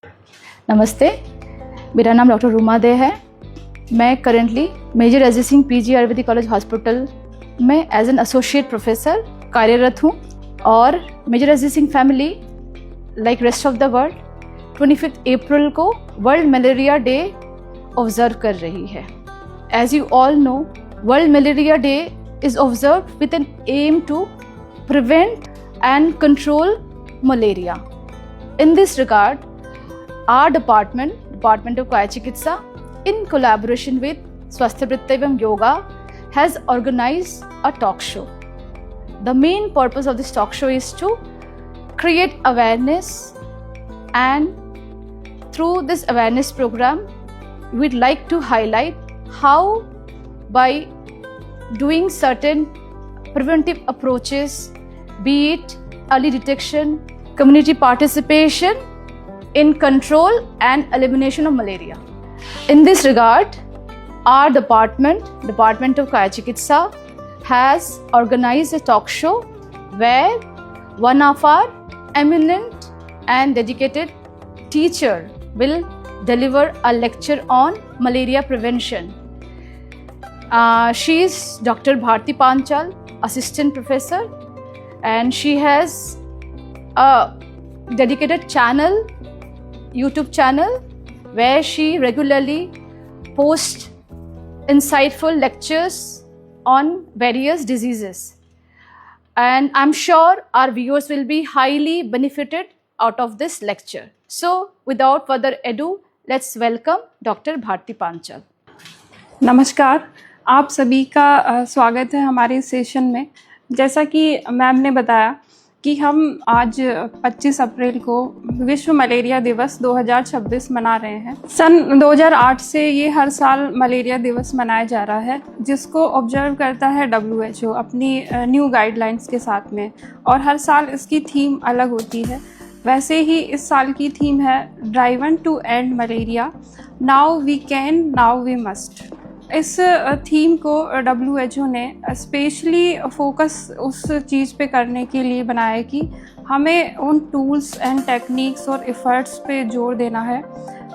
नमस्ते, मेरा नाम डॉक्टर रूमा दे है। मैं currently major Aziz Singh PG Ayurvedic college hospital में एज एन एसोसिएट प्रोफेसर कार्यरत हूँ और major Aziz Singh family like rest of the world 25 April को वर्ल्ड मलेरिया डे ऑब्जर्व कर रही है। As you all know, world malaria day is observed with an aim to prevent and control malaria. In this regard, our Department of Kaya Chikitsa, in collaboration with Swasthya Evam Yoga, has organized a talk show. The main purpose of this talk show is to create awareness, and through this awareness program, we'd like to highlight how by doing certain preventive approaches, be it early detection, community participation in control and elimination of malaria. In this regard, our Department of Kaya Chikitsa, has organized a talk show where one of our eminent and dedicated teacher will deliver a lecture on malaria prevention. She is Dr. Bharti Panchal, assistant professor, and she has a dedicated channel, YouTube channel, where she regularly posts insightful lectures on various diseases. And I'm sure our viewers will be highly benefited out of this lecture. So, without further ado, let's welcome Dr. Bharti Panchal. नमस्कार, आप सभी का स्वागत है हमारे इस session में। जैसा कि मैम ने बताया कि हम आज 25 अप्रैल को विश्व मलेरिया दिवस 2026 मना रहे हैं। सन 2008 से ये हर साल मलेरिया दिवस मनाया जा रहा है, जिसको ऑब्जर्व करता है WHO अपनी न्यू गाइडलाइंस के साथ में, और हर साल इसकी थीम अलग होती है। वैसे ही इस साल की थीम है driven to end malaria, now we can, now we must. इस थीम को WHO ने स्पेशली फोकस उस चीज़ पे करने के लिए बनाया कि हमें उन टूल्स एंड टेक्निक्स और एफर्ट्स पे जोर देना है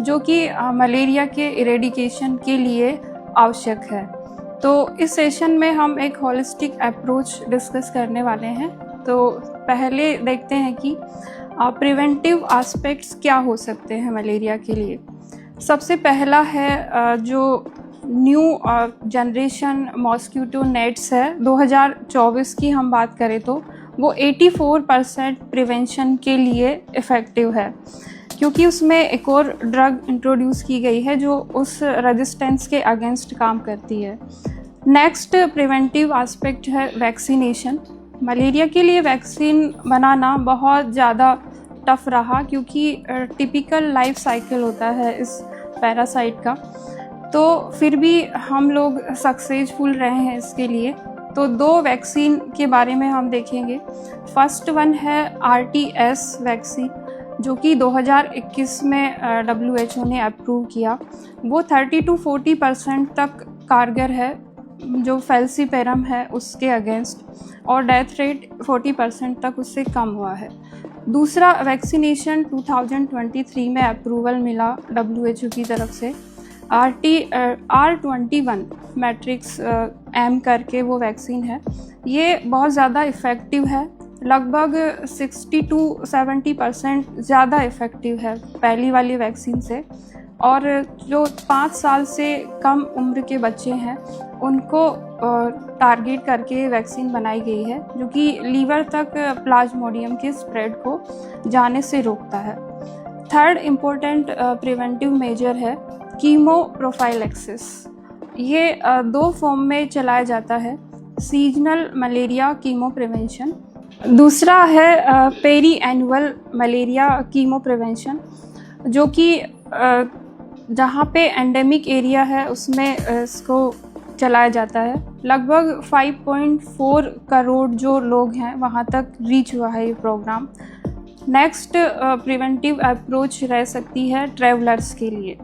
जो कि मलेरिया के इरेडिकेशन के लिए आवश्यक है। तो इस सेशन में हम एक होलिस्टिक अप्रोच डिस्कस करने वाले हैं। तो पहले देखते हैं कि प्रिवेंटिव एस्पेक्ट्स क्या हो सकते हैं मलेरिया के लिए। सबसे पहला है जो न्यू जनरेशन मॉस्किटो नेट्स है, 2024 की हम बात करें तो वो 84% प्रिवेंशन के लिए इफ़ेक्टिव है, क्योंकि उसमें एक और ड्रग इंट्रोड्यूस की गई है जो उस रेजिस्टेंस के अगेंस्ट काम करती है। नेक्स्ट प्रिवेंटिव एस्पेक्ट है वैक्सीनेशन। मलेरिया के लिए वैक्सीन बनाना बहुत ज़्यादा टफ रहा, क्योंकि टिपिकल लाइफ साइकिल होता है इस पैरासाइट का। तो फिर भी हम लोग सक्सेसफुल रहे हैं इसके लिए। तो दो वैक्सीन के बारे में हम देखेंगे। फर्स्ट वन है RTS वैक्सीन, जो कि 2021 में WHO ने अप्रूव किया। वो 30 to 40% तक कारगर है जो फैल्सीपेरम है उसके अगेंस्ट, और डेथ रेट 40% तक उससे कम हुआ है। दूसरा वैक्सीनेशन 2023 में अप्रूवल मिला WHO की तरफ से, R21 मैट्रिक्स M करके वो वैक्सीन है। ये बहुत ज़्यादा इफ़ेक्टिव है, लगभग 60 to 70% ज़्यादा इफ़ेक्टिव है पहली वाली वैक्सीन से। और जो 5 साल से कम उम्र के बच्चे हैं उनको टारगेट करके वैक्सीन बनाई गई है, जो कि लीवर तक प्लाज्मोडियम के स्प्रेड को जाने से रोकता है। थर्ड इम्पोर्टेंट प्रिवेंटिव मेजर है कीमो प्रोफाइलैक्सिस। ये 2 फॉर्म में चलाया जाता है, सीजनल मलेरिया कीमो प्रिवेंशन। दूसरा है perennial malaria chemo prevention, जो कि जहाँ पे एंडेमिक एरिया है उसमें इसको चलाया जाता है। लगभग 5.4 करोड़ जो लोग हैं वहाँ तक रीच हुआ है ये प्रोग्राम। नेक्स्ट प्रिवेंटिव अप्रोच रह सकती है ट्रैवलर्स के लिए।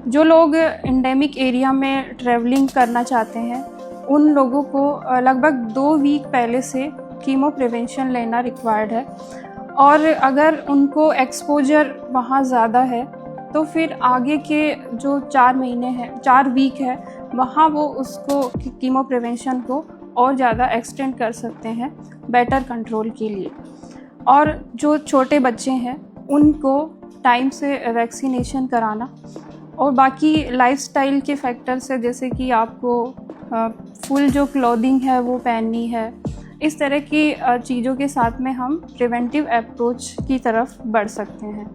जो लोग एंडेमिक एरिया में ट्रैवलिंग करना चाहते हैं उन लोगों को लगभग 2 वीक पहले से कीमो प्रिवेंशन लेना रिक्वायर्ड है। और अगर उनको एक्सपोजर वहाँ ज़्यादा है तो फिर आगे के जो 4 महीने हैं, 4 वीक है, वहाँ वो उसको कीमो प्रिवेंशन को और ज़्यादा एक्सटेंड कर सकते हैं बेटर कंट्रोल के लिए। और जो छोटे बच्चे हैं उनको टाइम से वैक्सीनेशन कराना, और बाकी लाइफस्टाइल के फैक्टर से, जैसे कि आपको फुल जो क्लोथिंग है वो पहननी है, इस तरह की चीज़ों के साथ में हम प्रिवेंटिव अप्रोच की तरफ बढ़ सकते हैं।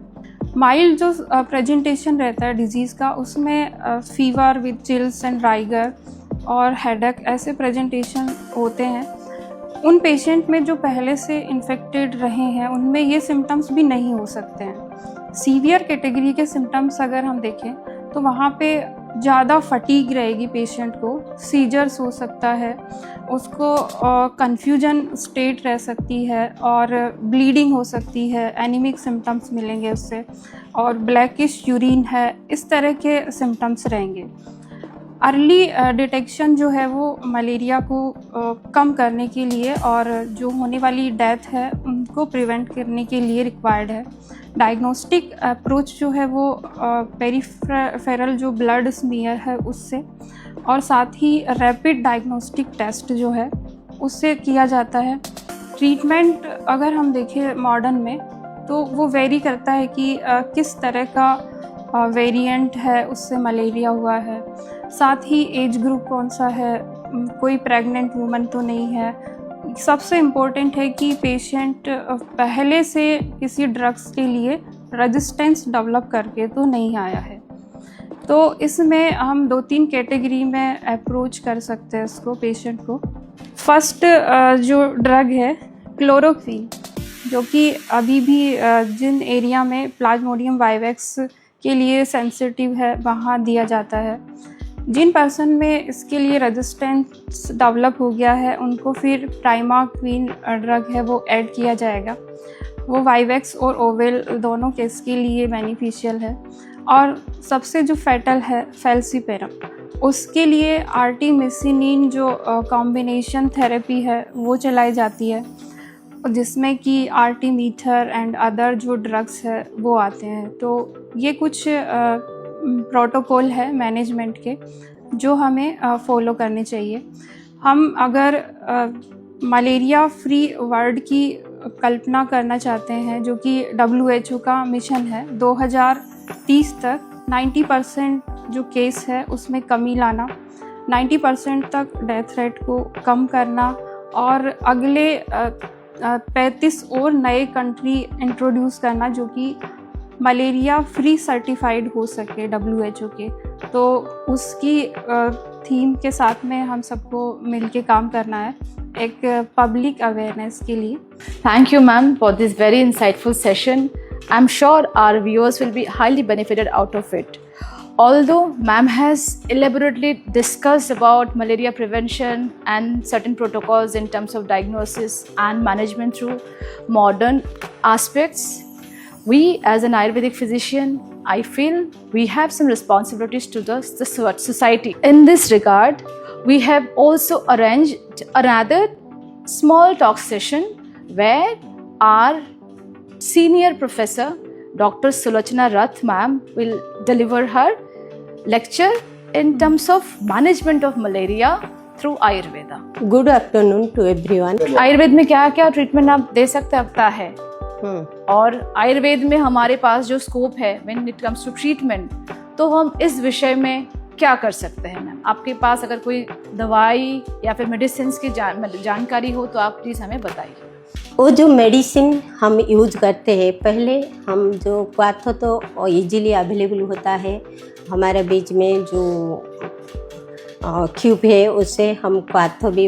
माइल्ड जो प्रेजेंटेशन रहता है डिजीज़ का, उसमें fever with chills and rigor और हेडेक ऐसे प्रेजेंटेशन होते हैं। उन पेशेंट में जो पहले से इन्फेक्टेड रहे हैं उनमें ये सिम्टम्स भी नहीं हो सकते हैं। सीवियर कैटेगरी के सिम्टम्स अगर हम देखें तो वहाँ पे ज़्यादा फटीग रहेगी पेशेंट को, सीजर्स हो सकता है, उसको कन्फ्यूजन स्टेट रह सकती है और ब्लीडिंग हो सकती है, एनीमिक सिम्टम्स मिलेंगे उससे, और ब्लैकिश यूरिन है, इस तरह के सिम्टम्स रहेंगे। अर्ली डिटेक्शन जो है वो मलेरिया को कम करने के लिए और जो होने वाली डेथ है उनको प्रिवेंट करने के लिए रिक्वायर्ड है। डायग्नोस्टिक अप्रोच जो है वो पेरिफेरल जो ब्लड स्मीयर है उससे, और साथ ही रैपिड डायग्नोस्टिक टेस्ट जो है उससे किया जाता है। ट्रीटमेंट अगर हम देखें मॉडर्न में तो वो वेरी करता है कि किस तरह का वेरिएंट है उससे मलेरिया हुआ है, साथ ही एज ग्रुप कौन सा है, कोई प्रेग्नेंट वूमन तो नहीं है। सबसे इम्पोर्टेंट है कि पेशेंट पहले से किसी ड्रग्स के लिए रेजिस्टेंस डेवलप करके तो नहीं आया है। तो इसमें हम 2-3 कैटेगरी में अप्रोच कर सकते हैं इसको, पेशेंट को। फर्स्ट जो ड्रग है क्लोरोक्वीन, जो कि अभी भी जिन एरिया में प्लाज्मोडियम वाइवेक्स के लिए सेंसिटिव है वहाँ दिया जाता है। जिन पर्सन में इसके लिए रेजिस्टेंस डेवलप हो गया है उनको फिर प्राइमाक्वीन ड्रग है वो ऐड किया जाएगा। वो वाइवेक्स और ओवेल दोनों केस के लिए बेनिफिशियल है। और सबसे जो फैटल है फेल्सिपेरम, उसके लिए आर्टिमिसिनिन जो कॉम्बिनेशन थेरेपी है वो चलाई जाती है, जिसमें कि आर्टिमीथर एंड अदर जो ड्रग्स है वो आते हैं। तो ये कुछ प्रोटोकॉल है मैनेजमेंट के जो हमें फॉलो करने चाहिए। हम अगर मलेरिया फ्री वर्ल्ड की कल्पना करना चाहते हैं, जो कि WHO का मिशन है 2030 तक 90% जो केस है उसमें कमी लाना, 90% तक डेथ रेट को कम करना, और अगले 35 और नए कंट्री इंट्रोड्यूस करना जो कि मलेरिया फ्री सर्टिफाइड हो सके WHO के, तो उसकी थीम के साथ में हम सबको मिलके काम करना है एक पब्लिक अवेयरनेस के लिए। Thank you, ma'am, for this very insightful session. I'm sure our viewers will be highly benefited out of it. Although ma'am has elaborately discussed about malaria prevention and certain protocols in terms of diagnosis and management through modern aspects, we as an Ayurvedic physician, I feel we have some responsibilities to the society. In this regard, we have also arranged another small talk session where our senior professor, Dr. Sulochana Rath ma'am, will deliver her lecture in terms of management of malaria through Ayurveda. Good afternoon to everyone. Ayurveda में क्या क्या treatment आप दे सकता है, और आयुर्वेद में हमारे पास जो स्कोप है when it comes to treatment, तो हम इस विषय में क्या कर सकते हैं मैम? आपके पास अगर कोई दवाई या फिर मेडिसिन की जानकारी हो तो आप प्लीज़ हमें बताइए। वो जो मेडिसिन हम यूज करते हैं, पहले हम जो क्वाथो तो इजीली अवेलेबल होता है हमारे बीच में, जो क्यूब है उससे हम क्वाथो भी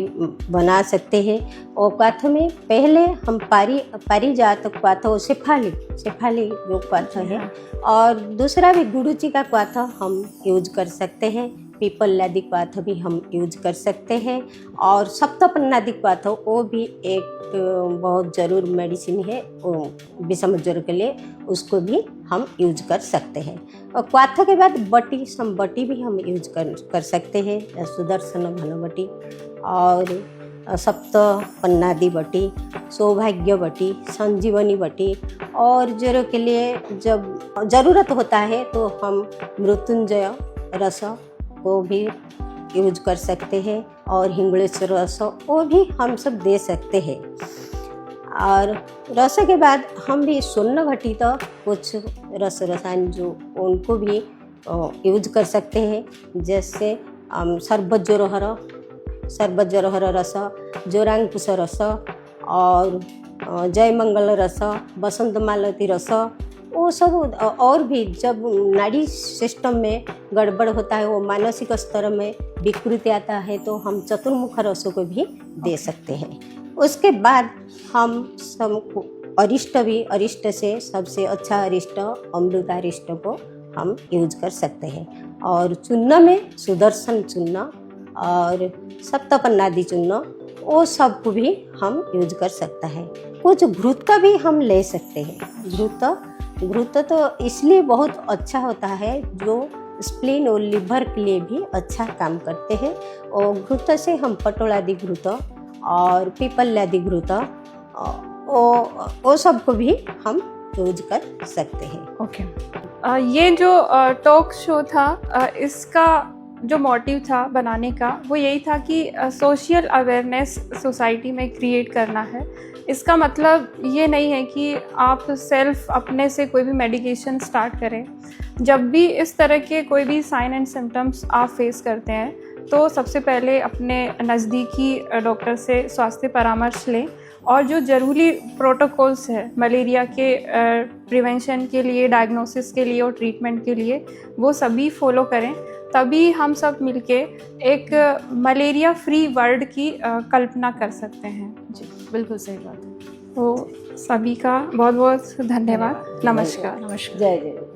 बना सकते हैं। और क्वाथो में पहले हम पारिजात क्वाथो शेफाली जो क्वाथो है, और दूसरा भी गुरुची का क्वाथो हम यूज कर सकते हैं, पीपल लादी क्वाथो भी हम यूज कर सकते हैं, और सप्तपन्नादि क्वाथो वो भी एक बहुत ज़रूर मेडिसिन है विषम ज्वर के लिए, उसको भी हम यूज कर सकते हैं। और क्वाथो के बाद बटी भी हम यूज कर सकते हैं, सुदर्शन घनबटी, और सप्त पन्नादी बटी, सौभाग्य बटी, संजीवनी बटी, और ज्वरों के लिए जब ज़रूरत होता है तो हम मृत्युंजय रस को भी यूज कर सकते हैं, और हिंगलेश्वर रस वो भी हम सब दे सकते हैं। और रस के बाद हम भी स्वर्ण घटित कुछ रसायन जो उनको भी यूज कर सकते हैं, जैसे सर्बत ज्वरहर रस, जोरांकुश रस, और जय मंगल रस, बसंत मालती रस, वो सब। और भी जब नाड़ी सिस्टम में गड़बड़ होता है, वो मानसिक स्तर में विकृति आता है, तो हम चतुर्मुख रसों को भी दे सकते हैं। उसके बाद हम सब अरिष्ट से सबसे अच्छा अरिष्ट अमृतारिष्ट को हम यूज कर सकते हैं। और चूर्ण में सुदर्शन चूर्ण और सप्तपन्नादी चूर्ण, वो सब को भी हम यूज कर सकते हैं। कुछ घृत का भी हम ले सकते हैं। घृत तो इसलिए बहुत अच्छा होता है, जो स्प्लीन और लिवर के लिए भी अच्छा काम करते हैं। और घृत से हम पटोलादि घृत और पीपल्यादि घृत, वो सब को भी हम यूज कर सकते हैं। ओके। ये जो टॉक शो था, इसका जो मोटिव था बनाने का, वो यही था कि सोशल अवेयरनेस सोसाइटी में क्रिएट करना है। इसका मतलब ये नहीं है कि आप सेल्फ अपने से कोई भी मेडिकेशन स्टार्ट करें। जब भी इस तरह के कोई भी साइन एंड सिम्टम्स आप फेस करते हैं, तो सबसे पहले अपने नज़दीकी डॉक्टर से स्वास्थ्य परामर्श लें, और जो ज़रूरी प्रोटोकॉल्स है मलेरिया के प्रिवेंशन के लिए, डायग्नोसिस के लिए और ट्रीटमेंट के लिए, वो सभी फॉलो करें। तभी हम सब मिलके एक मलेरिया फ्री वर्ल्ड की कल्पना कर सकते हैं। जी, बिल्कुल सही बात है। तो सभी का बहुत बहुत धन्यवाद। नमस्कार। नमस्कार। जय जय।